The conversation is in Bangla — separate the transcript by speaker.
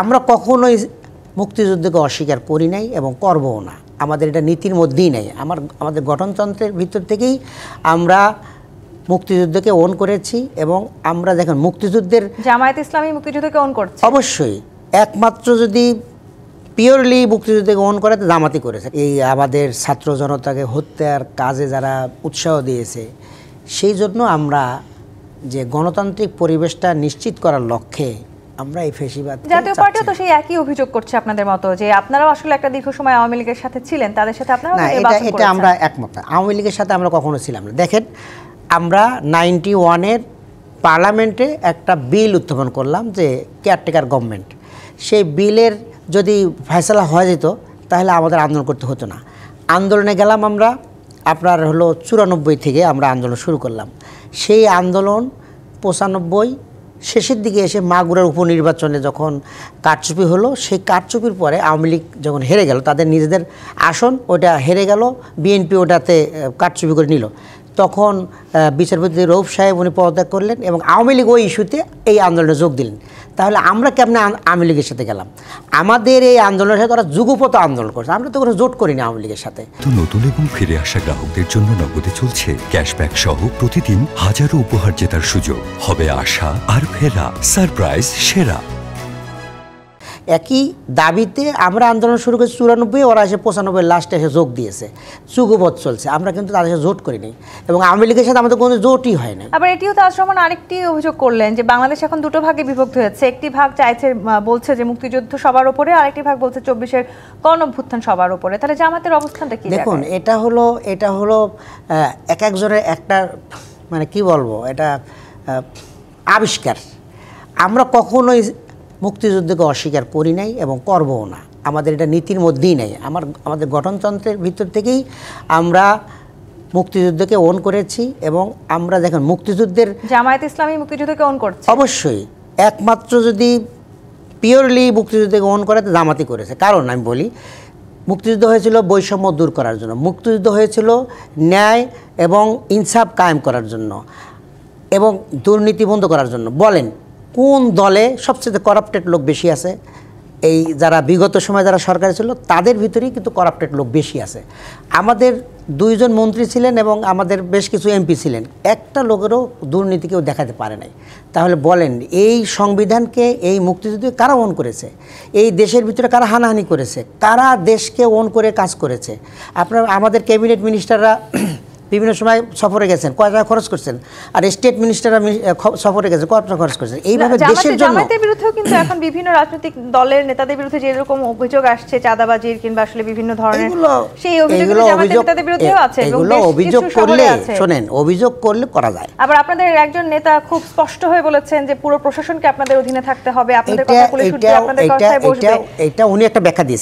Speaker 1: আমরা কখনোই মুক্তিযুদ্ধকে অস্বীকার করি নাই এবং করবও না, আমাদের এটা নীতির মধ্যেই নেই। আমাদের গঠনতন্ত্রের ভিতর থেকেই আমরা মুক্তিযুদ্ধকে ওন করেছি এবং আমরা দেখেন মুক্তিযুদ্ধের
Speaker 2: জামায়াত ইসলামী মুক্তিযুদ্ধকে ওন করছে
Speaker 1: অবশ্যই, একমাত্র যদি পিওরলি মুক্তিযুদ্ধকে ওন করে জামাতি করেছে। এই আমাদের ছাত্র জনতাকে হত্যার কাজে যারা উৎসাহ দিয়েছে, সেই জন্য আমরা যে গণতান্ত্রিক পরিবেশটা নিশ্চিত করার লক্ষ্যে আমরা এই ফ্যাসিবাদ।
Speaker 2: জাতীয় পার্টিও তো সেই একই অভিযোগ করছে আপনাদের মতো, যে আপনারাও আসলে একটা দীর্ঘ সময় আওয়ামী লীগের সাথে ছিলেন, তাদের সাথে আপনারা
Speaker 1: এটা আমরা একমত না। আওয়ামী লীগের সাথে আমরা কখনো ছিলাম না। দেখেন, আমরা 91-এর পার্লামেন্টে একটা বিল উত্থাপন করলাম যে কেয়ারটেকার গভর্নমেন্ট, সেই বিলের যদি ফয়সালা হয়ে যেত তাহলে আমাদের আন্দোলন করতে হতো না। আন্দোলনে গেলাম আমরা, আপনার হলো 94 থেকে আমরা আন্দোলন শুরু করলাম। সেই আন্দোলন 95 শেষের দিকে এসে মাগুরার উপনির্বাচনে যখন কারচুপি হলো, সেই কারচুপির পরে আওয়ামী লীগ যখন হেরে গেল, তাদের নিজেদের আসন ওটা হেরে গেল, বিএনপি ওটাতে কারচুপি করে নিল, তখন বিচারপতি রৌফ সাহেব উনি পদত্যাগ করলেন এবং আওয়ামী লীগ ওই ইস্যুতে এই আন্দোলনে যোগ দিলেন। তাহলে আমরা কেমন আওয়ামী লীগের সাথে গেলাম? আমাদের এই আন্দোলনের সাথে ওরা যুগপত আন্দোলন করছে, আমরা তো কোনো জোট করিনি আওয়ামী লীগের সাথে।
Speaker 3: তো নতুন এবং ফিরে আসা গ্রাহকদের জন্য নগদে চলছে ক্যাশব্যাক সহ প্রতিদিন হাজারো উপহার জেতার সুযোগ। হবে আশা আর ফেরা, সারপ্রাইজ সেরা।
Speaker 1: একই দাবিতে আমরা আন্দোলন শুরু করেছি 94, ওরা এসে 95 লাস্টে এসে যোগ দিয়েছে, যুগপথ চলছে। আমরা কিন্তু তাদের সাথে জোট করিনি এবং আওয়ামী লীগের সাথে আমাদের কোনো জোটই হয় না।
Speaker 2: আবার এটিও তাজ রহমান আরেকটি অভিযোগ করলেন যে বাংলাদেশ এখন দুটো ভাগে বিভক্ত হয়েছে, একটি ভাগ চাইছে, বলছে যে মুক্তিযুদ্ধ সবার উপরে, আরেকটি ভাগ বলছে 24-এর গণঅভ্যুত্থান সবার উপরে। তাহলে জামাতের অবস্থানটা কি?
Speaker 1: দেখুন, এটা হলো এক একজনের একটা, মানে কি বলবো, এটা আবিষ্কার। আমরা কখনোই মুক্তিযুদ্ধকে অস্বীকার করি নাই এবং করবও না, আমাদের এটা নীতির মধ্যেই নেই। আমাদের গঠনতন্ত্রের ভিতর থেকেই আমরা মুক্তিযুদ্ধকে ওন করেছি এবং আমরা দেখেন মুক্তিযুদ্ধের
Speaker 2: জামায়াত ইসলামী মুক্তিযুদ্ধকে ওন করছে
Speaker 1: অবশ্যই, একমাত্র যদি পিওরলি মুক্তিযুদ্ধকে ওন করে জামাতি করেছে। কারণ আমি বলি, মুক্তিযুদ্ধ হয়েছিল বৈষম্য দূর করার জন্য, মুক্তিযুদ্ধ হয়েছিল ন্যায় এবং ইনসাফ কায়েম করার জন্য এবং দুর্নীতি বন্ধ করার জন্য। বলেন কোন দলে সবচেয়ে করাপ্টেড লোক বেশি আছে? এই যারা বিগত সময় যারা সরকারে ছিল তাদের ভিতরেই কিন্তু করাপ্টেড লোক বেশি আছে। আমাদের 2 জন মন্ত্রী ছিলেন এবং আমাদের বেশ কিছু এমপি ছিলেন, একটা লোকেরও দুর্নীতি কেউ দেখাতে পারে নাই। তাহলে বলেন, এই সংবিধানকে, এই মুক্তিযুদ্ধ কারা ওন করেছে? এই দেশের ভিতরে কারা হানাহানি করেছে? কারা দেশকে ওন করে কাজ করেছে? আপনার আমাদের ক্যাবিনেট মিনিস্টাররা বিভিন্ন সময় সফরে গেছেন, কয় টাকা খরচ করছেন, আর স্টেট মিনিস্টাররা সফরে গেছেন, কয় টাকা খরচ করছেন। এইভাবে দেশের জন্য
Speaker 2: জামায়াতের বিরুদ্ধেও কিন্তু এখন বিভিন্ন রাজনৈতিক দলের নেতাদের বিরুদ্ধে যেরকম অভিযোগ আসছে চাঁদাবাজির কিংবা আসলে বিভিন্ন ধরনের, সেই অভিযোগগুলো জামায়াতের নেতাদের বিরুদ্ধেও আছে।
Speaker 1: এগুলো অভিযোগ করলে, শোনেন, অভিযোগ করলে করা যায়।
Speaker 2: আবার আপনাদের একজন নেতা খুব স্পষ্ট হয়ে বলেছেন যে পুরো প্রশাসনকে আপনাদের অধীনে থাকতে হবে, আপনাদের কথা পুলিশ আপনাদের কথায় বসবে।
Speaker 1: এটা উনি একটা ব্যাখ্যা দিয়েছেন।